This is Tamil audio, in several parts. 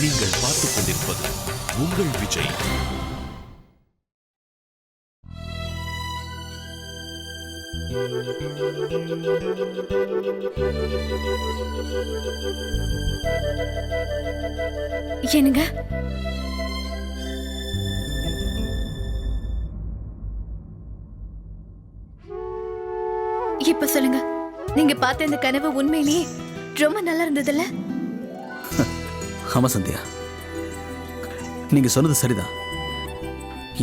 நீங்கள் பார்த்துக் கொண்டிருப்பது உங்கள் விஜய். என்னங்க? இப்ப சொல்லுங்க, நீங்க பார்த்த இந்த கனவு உண்மையிலேயே ரொம்ப நல்லா இருந்ததுல்ல? ஆமா சந்தியா, நீங்க சொன்னது சரிதான்.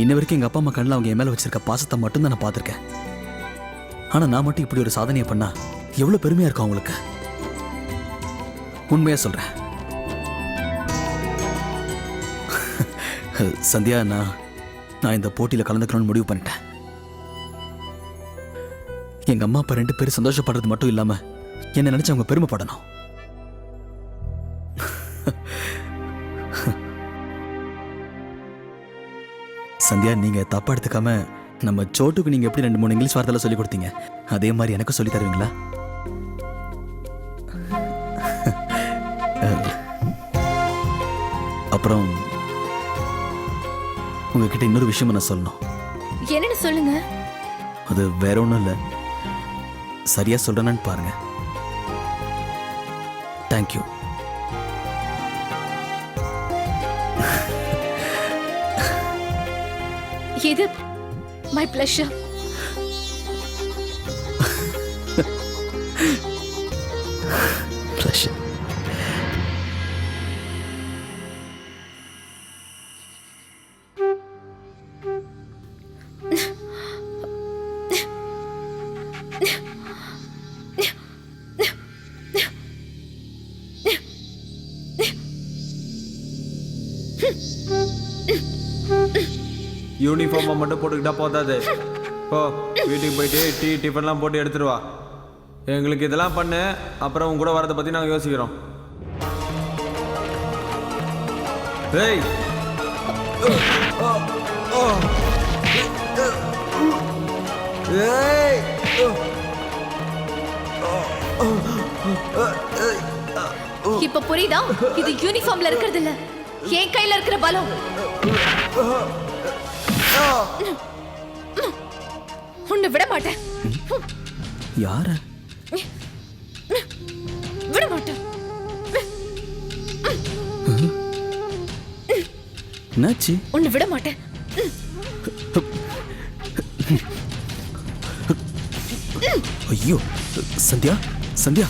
இன்ன வரைக்கும் எங்க அப்பா அம்மா கண்ணில் அவங்க என் மேல வச்சிருக்க பாசத்தை மட்டும்தான் நான் பார்த்திருக்கேன். ஆனா நான் மட்டும் இப்படி ஒரு சாதனையை பண்ணா எவ்வளவு பெருமையா இருக்கும் அவங்களுக்கு. உண்மையா சொல்றேன் சந்தியா, நான் இந்த போட்டியில கலந்துக்கணும்னு முடிவு பண்ணிட்டேன். எங்க அம்மா அப்பா 2 பேரும் சந்தோஷப்படுறது மட்டும் இல்லாம என்ன நினைச்சு அவங்க பெருமைப்படணும். சந்தியா, நீங்க தப்பா எடுத்துக்காம நம்ம சோட்டுக்கு நீங்க எப்படி 2-3 இங்கிலீஷ் வார்த்தையில சொல்லி கொடுத்தீங்க, அதே மாதிரி எனக்கு சொல்லி தருவீங்களா? அப்புறம் உங்ககிட்ட இன்னொரு விஷயம் நான் சொல்லணும். என்னன்னு சொல்லுங்க. அது வேற ஒன்றும் இல்லை, சரியா சொல்றேன்னு பாருங்க. தேங்க்யூ. இது மை பிளஷர். பிளஷர். யூனிஃபார்மை மட்டும் போட்டுக்கிட்டா போதாது. ஓ, வீட்டுக்கு போயிட்டு டிஃபன்லாம் போட்டு எடுத்துட்டு வா. எங்களுக்கு இதெல்லாம் பண்ணு, அப்புறம் உங்க கூட வரதை பற்றி நாங்கள் யோசிக்கிறோம். ஏய், இப்ப புரியுதா? இது யூனிஃபார்ம்ல இருக்கிறது இல்ல, என் கையில இருக்கிற பலம். உன்னை விட மாட்டேன். யார? விட மாட்டேன். என்னாச்சு? உன்னை விட மாட்டேன். ஐயோ சந்தியா, சந்தியா,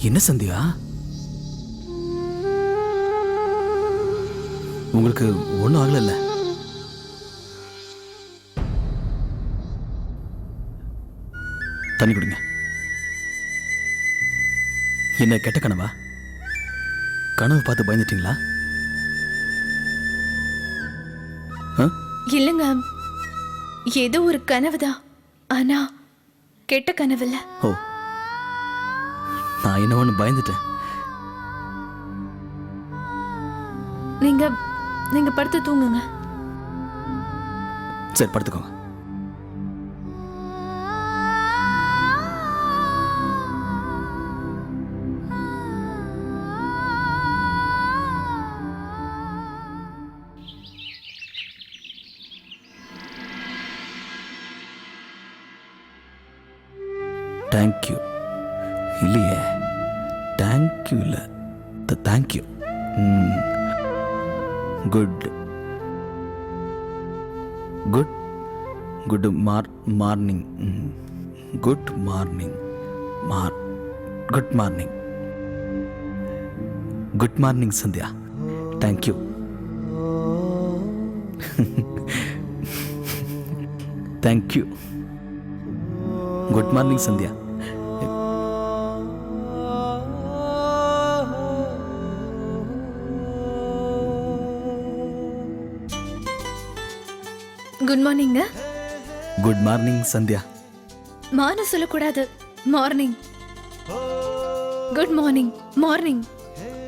என்ன சந்தியா? உங்களுக்கு ஒன்றும் ஆகல? தண்ணி குடிங்க. என்ன கெட்ட கனவா? கனவு பார்த்து பயந்துட்டீங்களா? இல்லங்க, ஏதோ ஒரு கனவுதான், ஆனா கெட்ட கனவு இல்ல. ஓ, நான் என்னவொன்னு பயந்துட்டேன். நீங்க படுத்து தூங்குங்க. சரி, படுத்துக்கோங்க. தேங்க்யூ இல்லையே, தேங்க்யூ இல்லை, thank you. Good good good morning. Good morning. Good morning. Good morning Sandhya. Thank you. Thank you. Good morning Sandhya. Good morning. Good morning Sandhya. Morning சொல்லக்கூடாது, மார்னிங். Good morning. மார்னிங்.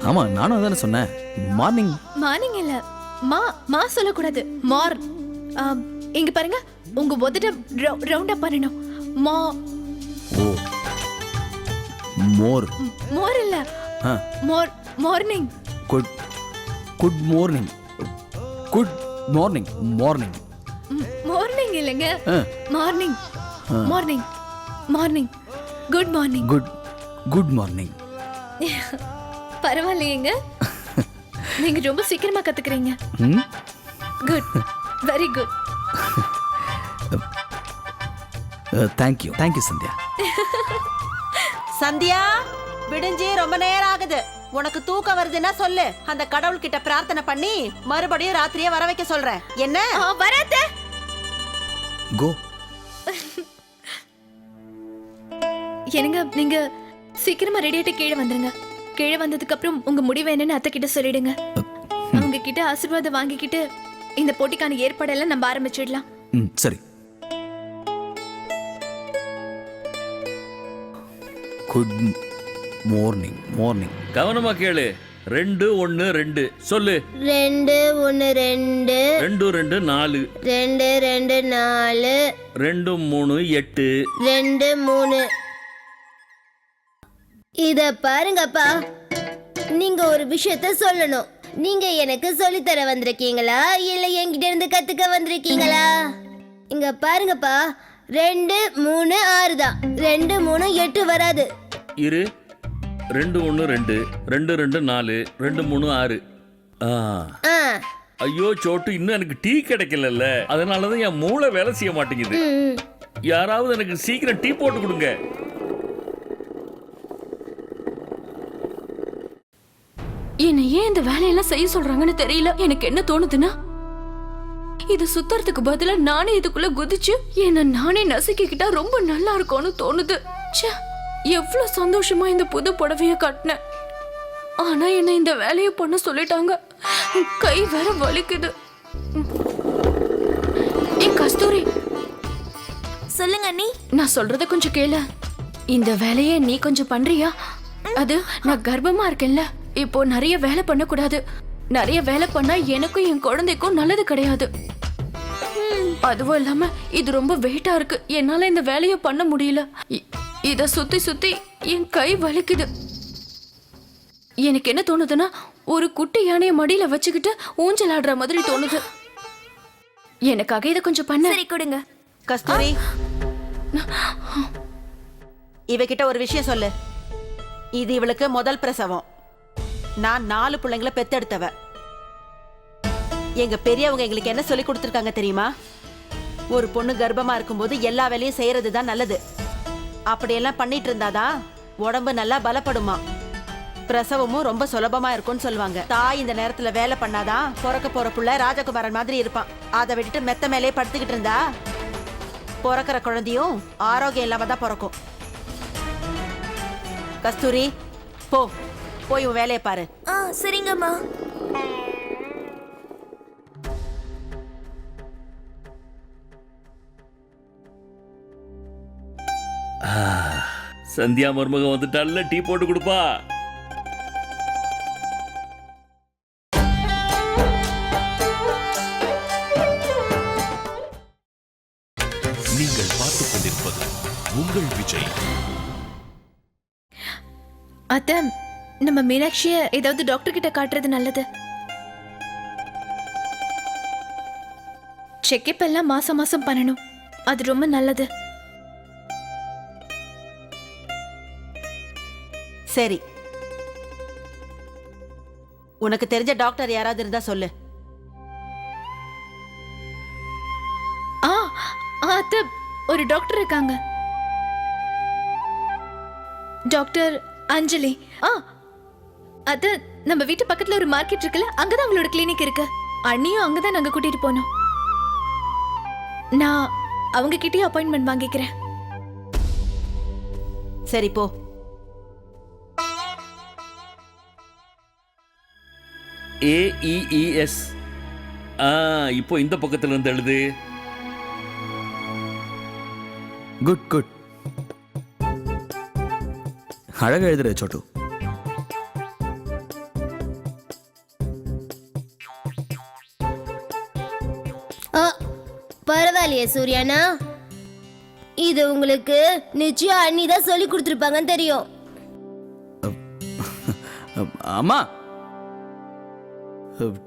ஆமா, நானும் அதானே சொன்னேன். மார்னிங். மார்னிங் இல்ல, மா சொல்லக்கூடாது, மார். இங்க பாருங்க, உங்க உதட்ட ரவுண்ட் அப் பண்ணணும். மா. ஓ, மோர். மோர் இல்ல, ஆ morning. Good good morning. Good morning. Morning. Morning இல்லைங்க, morning. Morning morning. Good morning. Good good morning. பரவாயில்லையேங்க, நீங்க ரொம்ப சீக்கிரமா கத்துக்கிறீங்க. Good, very good. Thank you thank you Sandhya. Sandhya, விடிஞ்சு ரொம்ப நேரம் ஆகுது. உனக்கு தூக்கம் வருதுன்னா சொல்லு, அந்த கடவுள் கிட்ட பிரார்த்தனை பண்ணி மறுபடியும் ராத்திரியே வர வைக்க சொல்றேன். என்ன? வராத. கோ. என்னங்க, நீங்க சீக்கிரமா ரெடி ஆயிட்டு கீழே வந்துருங்க. கீழே வந்ததுக்கு அப்புறம் உங்க முடிவு என்னன்னு அத்தை கிட்ட சொல்லிடுங்க. அவங்க கிட்ட ஆசீர்வாதம் வாங்கிக்கிட்டு இந்த போட்டிக்கான ஏற்பாடெல்லாம் நம்ம ஆரம்பிச்சிடலாம். சரி. Good morning. மார்னிங். கவனமா கேளு. 2 1 2 சொல்லு. 2 1 2 2 2 4 2 2 4 2 3 8 2 3. இத பாருங்கப்பா, நீங்க ஒரு விஷயத்த சொல்லணும். நீங்க எனக்கு சொல்லித்தர வந்திருக்கீங்களா இல்ல என்கிட்ட இருந்து கத்துக்க வந்திருக்கீங்களா? இங்க பாருங்கப்பா, 2 3 6 தான். 2 3 8 வராது. இரு. 2 1 2 2 2 4 2 3 6. ஆ. ஐயோ சோட்டு, இன்னும் எனக்கு டீ கிடைக்கல. அதனாலதான் என் மூளை வேலை செய்ய மாட்டேங்குது. யாராவது எனக்கு சீக்கிரம் டீ போட்டு கொடுங்க. என்ன ஏன் இந்த வேலையெல்லாம் செய்ய சொல்றாங்கன்னு தெரியல. எனக்கு என்ன தோணுதுன்னா, இது சுத்தறதுக்கு பதிலா நானே இதுக்குள்ள குதிச்சு என்ன நானே நசுக்கிக்கிட்டா ரொம்ப நல்லா இருக்கும்னு தோணுது. ச்சே, எவ்வளவு சந்தோஷமா இந்த புது புடவைய கட்டினேன். ஆனா என்ன இந்த வேலையை பண்ண சொல்லிட்டாங்க. கை வேற வலிக்குது. கஸ்தூரி, சொல்லுங்க அண்ணி. நான் சொல்றத கொஞ்சம் கேளு. இந்த வேலையை நீ கொஞ்சம் பண்றியா? அது நான் கர்ப்பமா இருக்கேன்ல, இப்போ நிறைய வேலை பண்ணக்கூடாது. நிறைய வேலை பண்ணா எனக்கும் என் குழந்தைக்கும் நல்லது கிடையாது. அதுவும் இல்லாம இது ரொம்ப வெயிட்டா இருக்கு. என்னால இந்த வேலையை பண்ண முடியல. இத சுத்தி சுத்தி என் கை வலிக்குது. எனக்கு என்ன தோணுதுன்னா, ஒரு குட்டி யானைய மடியில வச்சுக்கிட்டு ஊஞ்சல் ஆடுற மாதிரி தோணுது. எனக்காக இதை கொஞ்சம் பண்ண. சரி கொடுங்க. கஸ்தூரி, இவகிட்ட ஒரு விஷயம் சொல்லு. இது இவளுக்கு முதல் பிரசவம். நான் 4 பிள்ளைங்களை பெத்தெடுத்தவ. எங்க பெரியவங்க எங்களுக்கு என்ன சொல்லி கொடுத்துருக்காங்க தெரியுமா? ஒரு பொண்ணு கர்ப்பமா இருக்கும்போது எல்லா வேலையும் செய்யறது தான் நல்லது. அப்படியெல்லாம் பண்ணிட்டு இருந்தாதான் உடம்பு நல்லா பலப்படுமா, பிரசவமும் ரொம்ப சுலபமா இருக்கும்னு சொல்லுவாங்க. தாய் இந்த நேரத்துல வேலை பண்ணாதான் பிறக்க போற புள்ள ராஜகுமாரன் மாதிரி இருப்பான். அதை விட்டுட்டு மெத்த மேலே படுத்துக்கிட்டு இருந்தா பிறக்கிற குழந்தையும் ஆரோக்கியம் இல்லாம தான் பிறக்கும். கஸ்தூரி, போய் உன் வேலையை பாரு. சரிங்கம்மா. சந்தியா மருமக வந்துட்டால, டீ போட்டு கொடுப்பா. நீங்கள் பார்த்துக் கொண்டிருப்பது உங்கள் விஜய். அத்தை, நம்ம மீனாட்சிய ஏதாவது டாக்டர் கிட்ட காட்டுறது நல்லது. செக்கப் எல்லாம் மாசம் மாசம் பண்ணணும். அது ரொம்ப நல்லது. சரி, உனக்கு தெரிஞ்ச டாக்டர் யாராவது இருந்தா சொல்லு. அத்தை, ஒரு டாக்டர் இருக்காங்க, டாக்டர் அஞ்சலி. அது நம்ம வீட்டு பக்கத்துல ஒரு மார்க்கெட் இருக்குல்ல, அங்கதான் அவளோட கிளினிக் இருக்கு. அண்ணியும் அங்கதான் நாங்க கூட்டிட்டு போனோம். நான் அவங்க கிட்டயே அப்பாயின்மெண்ட் வாங்கிக்கிறேன். சரி, போ. AEES. இப்போ இந்த பக்கத்துல இருந்து எழுது. Good good. அழகா எழுதுற சோட்டு. பரவாயில்லையே சூர்யானா, இது உங்களுக்கு நிச்சயம் அண்ணி தான் சொல்லி கொடுத்துருப்பாங்கன்னு தெரியும். அம்மா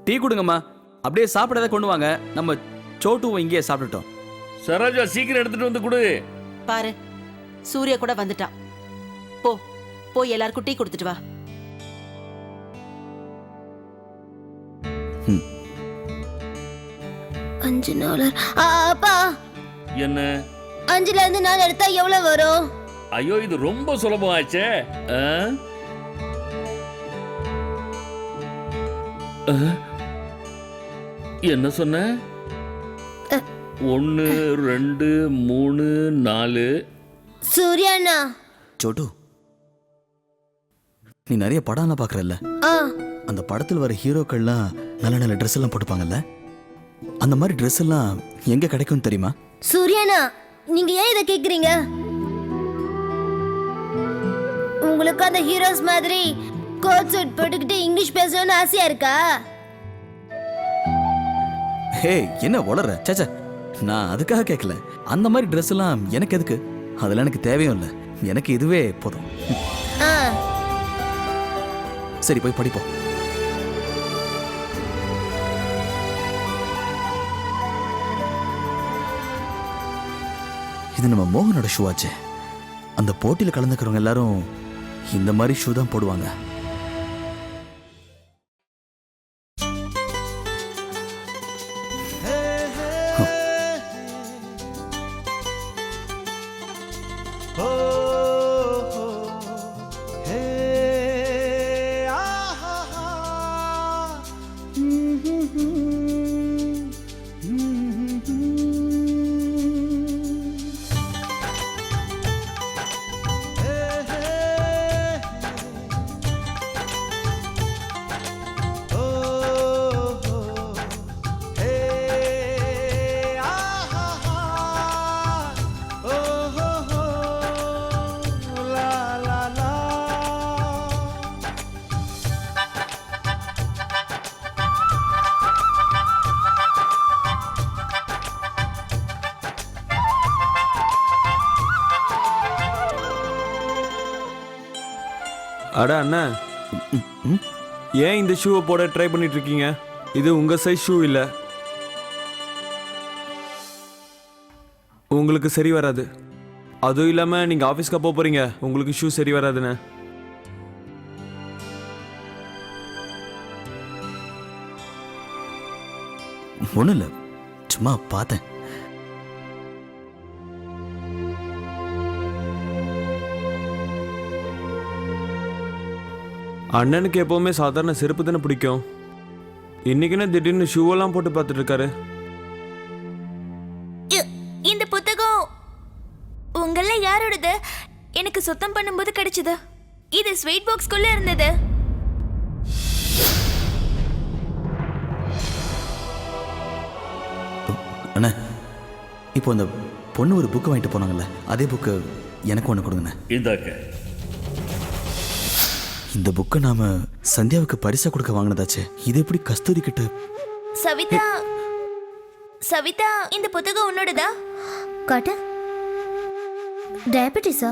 டீ கொடுங்கம்மா. அப்படியே சாப்பிடறத கொண்டு வாங்க. நம்ம சோட்டுவை இங்கேயே சாப்பிட்டுட்டோம். சரோஜா சீக்கிரம் எடுத்துட்டு வந்து கொடு. பாரு சூர்யா கூட வந்துட்டான். போ போய் எல்லாருக்கும் டீ கொடுத்துட்டு வா. $5. அப்பா என்ன? 5ல இருந்து 4 எடுத்தா எவ்வளவு வரும்? ஐயோ இது ரொம்ப சுலபமாச்சே. என்ன சொன்ன? 1 2 3 4. சூர்யாண்ணா. சோட்டு, நீ நிறைய படம்லாம் பார்க்கறல்ல? அந்த படத்தில் வர ஹீரோக்கள்லாம் நல்ல நல்ல ட்ரெஸ் எல்லாம் போட்டுப்பாங்கல்ல? அந்த மாதிரி ட்ரெஸ் எல்லாம் எங்க கிடைக்கும் தெரியுமா? சூர்யாண்ணா, நீங்க ஏன் இதை கேக்குறீங்க? உங்களுக்கு அந்த ஹீரோஸ் மாதிரி கோட் சூட் போட்டுக்கிட்டு இங்கிலீஷ் பேசணும்னு ஆசையா இருக்கா? ஹே, என்ன வளர? சேச்சே, நான் அதுக்காக கேட்கல. அந்த மாதிரி ட்ரெஸ் எல்லாம் எனக்கு எதுக்கு? அதெல்லாம் எனக்கு தேவையும் இல்லை. எனக்கு இதுவே போதும். சரி, போய் படிப்போம். இது நம்ம மோகனோட ஷூ ஆச்சே. அந்த போட்டியில் கலந்துக்கிறவங்க எல்லாரும் இந்த மாதிரி ஷூ தான் போடுவாங்க. அட அண்ணா, ஏன் இந்த ஷூவை போட ட்ரை பண்ணிட்டு இருக்கீங்க? இது உங்க சைஸ் ஷூ இல்லை, உங்களுக்கு சரி வராது. அதுவும் இல்லாமல் நீங்கள் ஆஃபீஸ்க்கு போக போகிறீங்க, உங்களுக்கு ஷூ சரி வராதுண்ணே. ஒன்றும் இல்லை, சும்மா பார்த்தேன். அண்ணனுக்கு எப்போவுமே சாதாரண செருப்பு தானே பிடிக்கும். இன்னைக்குன்னு திடீர்னு ஷூவெல்லாம் போட்டு பார்த்துட்டு இருக்காரு. இந்த புத்தகம் உங்கள யாரோடது? எனக்கு சுத்தம் பண்ணும்போது கிடைச்சது. இது ஸ்வீட் பாக்ஸ்குள்ள இருந்தது. அண்ணா, இப்போ அந்த பொண்ணு ஒரு புக்கு வாங்கிட்டு போனாங்கல்ல, அதே புக்கு எனக்கு ஒன்று கொடுங்கண்ணே. இந்தாக்க. இந்த புக்கை நாம சந்தியாவுக்கு பரிசா கொடுக்க வாங்கினதாச்சே. இது எப்படி கஸ்தூரி கிட்ட? சவிதா, சவிதா, இந்த புத்தகம் உன்னோடதா? காட்டு. டயபெட்டிஸா?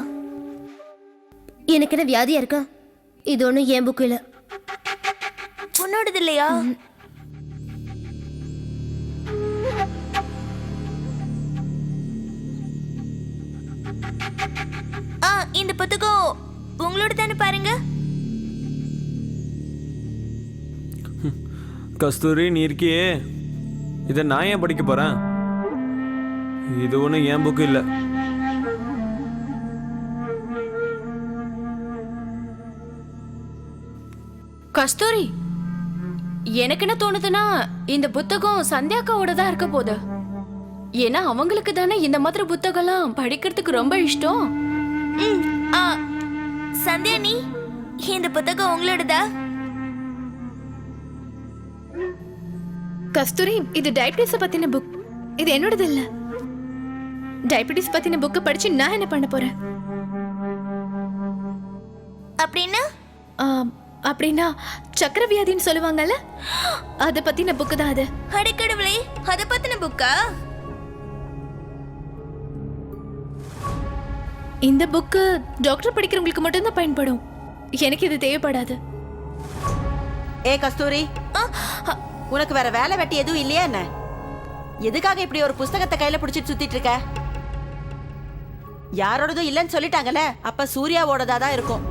எனக்கு என்ன வியாதியா இருக்கா? இது ஒன்றும் என் புக்கு இல்லை. உன்னோடது இல்லையா? இந்த புத்தகம் உங்களோட தானே, பாருங்க. கஸ்தூரி, நீ இருக்கியே, இதை நான் ஏன் படிக்க போகிறேன்? இது ஒன்றும் என் புக்கு இல்லை. கஸ்தூரி, எனக்கு என்ன தோணுதுன்னா இந்த புத்தகம் சந்தியாக்காவோட தான் இருக்க போகுது. ஏன்னா அவங்களுக்கு தானே இந்த மாதிரி புத்தகம்லாம் படிக்கிறதுக்கு ரொம்ப இஷ்டம். சந்தியா, நீ இந்த புத்தகம் உங்களோடதா? கஸ்தூரி, இது டயபிட்டிஸ் பத்தின புக். இது என்னோடது இல்ல. டயபிட்டிஸ் பத்தின புக் படிச்சு நான் என்ன பண்ண போறேன்? அப்படின்னா அப்படின்னா சக்கரவியாதின்னு சொல்லுவாங்கல்ல, அத பத்தின புக் தான் அது. அடக்கடவுளே, அத பத்தின புக்கா? இந்த புக்கு டாக்டர் படிக்கிறவங்களுக்கு மட்டும்தான் பயன்படும். எனக்கு இது தேவைப்படாது. ஏ கஸ்தூரி, உனக்கு வேற வேலை வெட்டி எதுவும் இல்லையா என்ன? எதுக்காக இப்படி ஒரு புஸ்தகத்தை கையில பிடிச்சிட்டு சுத்திட்டு இருக்க? யாரோடதும் இல்லைன்னு சொல்லிட்டாங்கல்ல, அப்ப சூர்யாவோடதா தான் இருக்கும்.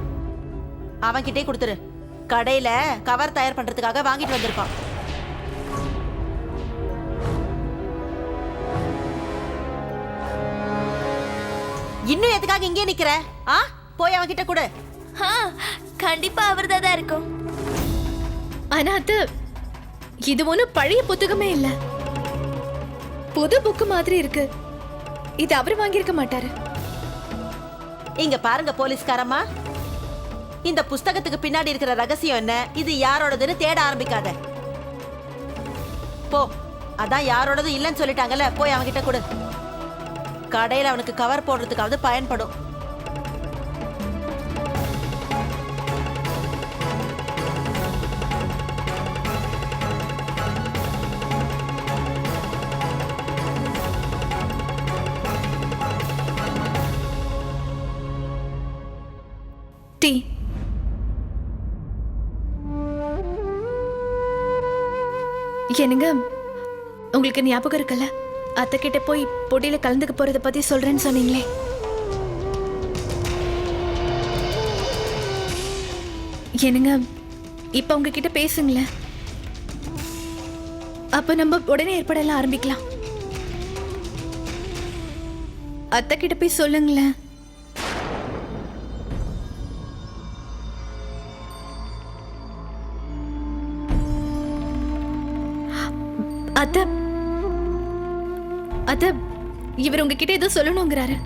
அவன்கிட்டே கொடுத்துரு. கடையில கவர் தயார் பண்றதுக்காக வாங்கிட்டு வந்திருப்பான். இன்னும் எதுக்காக இங்கே நிக்கிற? போய் அவன்கிட்ட கொடு. கண்டிப்பா அவர்தான் தான் இருக்கும். ஆனா அது இது ஒன்றும் பழைய புத்தகமே இல்ல, புது புக்கு மாதிரி இருக்கு. இது அவர் வாங்கியிருக்க மாட்டாரு. இங்க பாருங்க போலீஸ்காரம்மா, இந்த புஸ்தகத்துக்கு பின்னாடி இருக்கிற ரகசியம் என்ன, இது யாரோடதுன்னு தேட ஆரம்பிக்காத. போ, அதான் யாரோடதும் இல்லைன்னு சொல்லிட்டாங்கல்ல, போய் அவன்கிட்ட கொடு. கடையில அவனுக்கு கவர் போடுறதுக்காவது பயன்படும். டீ. என்னங்க, உங்களுக்கு ஞாபகம் இருக்குல்ல, அத்தை கிட்ட போய் போட்டியில கலந்துக்க போறத பத்தி சொல்றேன்னு சொன்னீங்களே? என்னங்க, இப்ப உங்ககிட்ட பேசுங்களேன். அப்ப நம்ம உடனே ஏற்பாடெல்லாம் ஆரம்பிக்கலாம். அத்தை கிட்ட போய் சொல்லுங்களேன். அத்தை, அத்தை, இவர் உங்ககிட்ட ஏதோ சொல்லணுங்கிறாரு.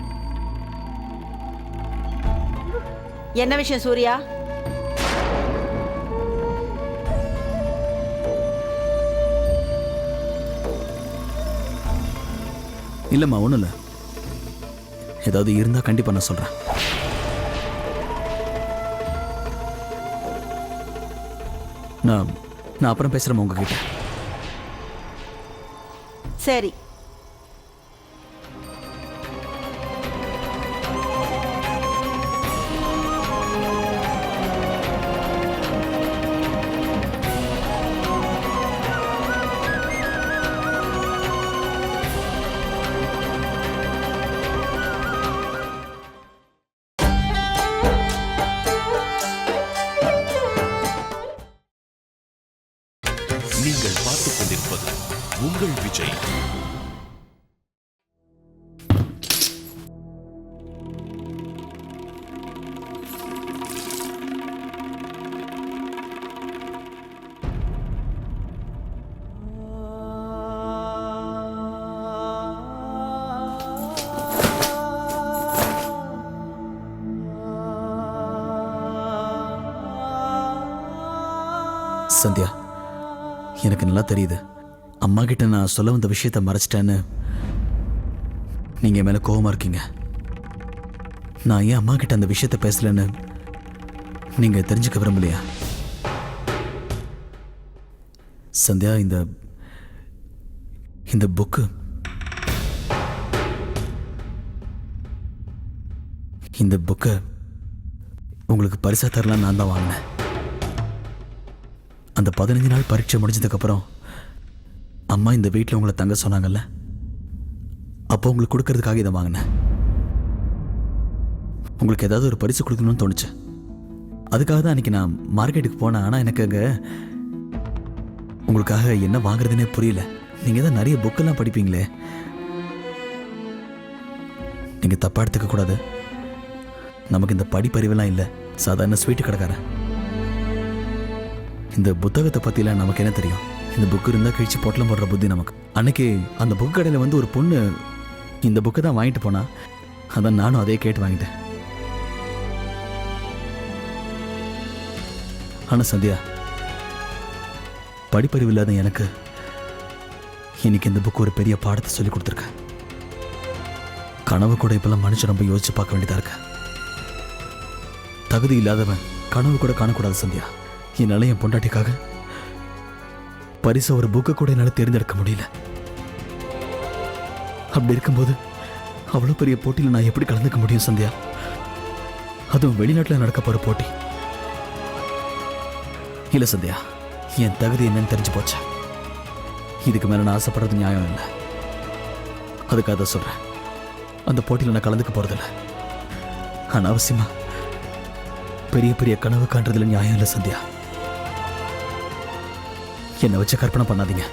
என்ன விஷயம் சூர்யா? இல்லைம்மா, ஒன்றும் இல்லை. ஏதாவது இருந்தால் கண்டிப்பாக நான் சொல்கிறேன். நான் அப்புறம் பேசுகிறேம்மா உங்ககிட்ட. சரி. நீங்கள் பார்த்துக் கொண்டிருப்பது உங்கள் விஜய். சந்தியா, எனக்கு நல்லா தெரியுது அம்மா கிட்ட நான் சொல்ல வந்த விஷயத்த மறைச்சிட்டேன்னு நீங்க என் மேல கோவமா இருக்கீங்க. நான் ஏன் அம்மா கிட்ட அந்த விஷயத்த பேசலன்னு நீங்க தெரிஞ்சுக்க விரும்பலையா? சந்தியா, இந்த புக்கு உங்களுக்கு பரிசா தரலாம் நான் தான் வாங்கினேன். அந்த 15 நாள் பரீட்சை முடிஞ்சதுக்கப்புறம் அம்மா இந்த வீட்டில் உங்களை தங்க சொன்னாங்கல்ல, அப்போ உங்களுக்கு கொடுக்கறதுக்காக இதை வாங்கினேன். உங்களுக்கு ஏதாவது ஒரு பரிசு கொடுக்கணும்னு தோணுச்சு. அதுக்காக தான் அன்றைக்கி நான் மார்க்கெட்டுக்கு போனேன். ஆனால் எனக்கு அங்கே உங்களுக்காக என்ன வாங்குறதுனே புரியல. நீங்கள் தான் நிறைய புக்கெல்லாம் படிப்பீங்களே, நீங்கள் தப்பாக எடுத்துக்க கூடாது. நமக்கு இந்த படிப்பறிவெல்லாம் இல்லை, சாதாரண ஸ்வீட்டு கடைக்காரன். இந்த புத்தகத்தை பற்றிலாம் நமக்கு என்ன தெரியும்? இந்த புக்கு இருந்தால் கழிச்சு பொட்டலம் போடுற புத்தி நமக்கு. அன்னைக்கு அந்த புக்கு கடையில் வந்து ஒரு பொண்ணு இந்த புக்கை தான் வாங்கிட்டு போனா, அதான் நானும் அதே கேட்டு வாங்கிட்டேன். ஆனால் சந்தியா, படிப்பறிவு இல்லாத எனக்கு இன்னைக்கு இந்த புக்கு ஒரு பெரிய பாடத்தை சொல்லி கொடுத்துருக்கேன். கனவு கூட இப்பெல்லாம் மனுஷன் ரொம்ப யோசிச்சு பார்க்க வேண்டியதா இருக்கு. தகுதி இல்லாதவன் கனவு கூட காணக்கூடாது சந்தியா. என்னால் என் பொண்டாட்டிக்காக பரிசு ஒரு புக்கை கூட என்னால் தேர்ந்தெடுக்க முடியல. அப்படி இருக்கும்போது அவ்வளோ பெரிய போட்டியில் நான் எப்படி கலந்துக்க முடியும் சந்தியா? அதுவும் வெளிநாட்டில் நடக்க போகிற போட்டி. இல்லை சந்தியா, என் தகுதி என்னன்னு தெரிஞ்சு போச்சு. இதுக்கு மேல நான் ஆசைப்படுறது நியாயம் இல்லை. அதுக்காக தான் சொல்றேன், அந்த போட்டியில் நான் கலந்துக்க போறதில்ல. அனாவசியமா பெரிய பெரிய கனவு காண்றதுல நியாயம் இல்லை சந்தியா. என்னை வச்சு கற்பனை பண்ணாதீங்க.